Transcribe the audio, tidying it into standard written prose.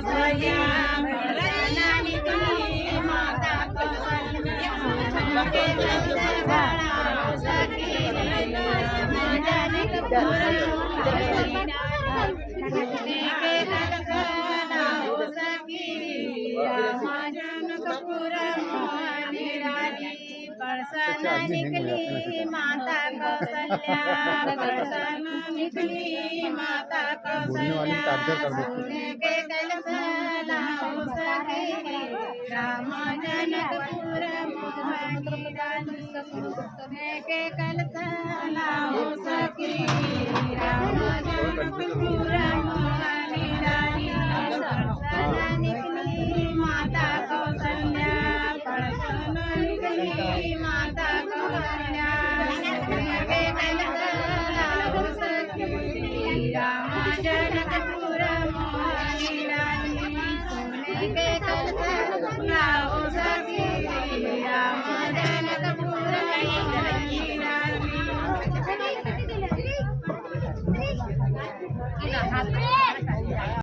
कौसल्या बळसना निकली माता कौसल्या के कौसल्या सखी जनकपुर बरसाना निकली माता कौसल्या बरसाना निकली माता कौसल्या सोने के कलश लाओ सखी राम जनकपुर मोहनी रानी सोने के कलश लाओ सखी राम जनकपुर मोहनी रानी बरसाना निकली माता कौसल्या बरसाना निकली माता कौसल्या सोने के कलश लाओ सखी राम जनकपुर मोहनी रानी सोने के कलश लाओ सखी राम जनकपुर मोहनी रानी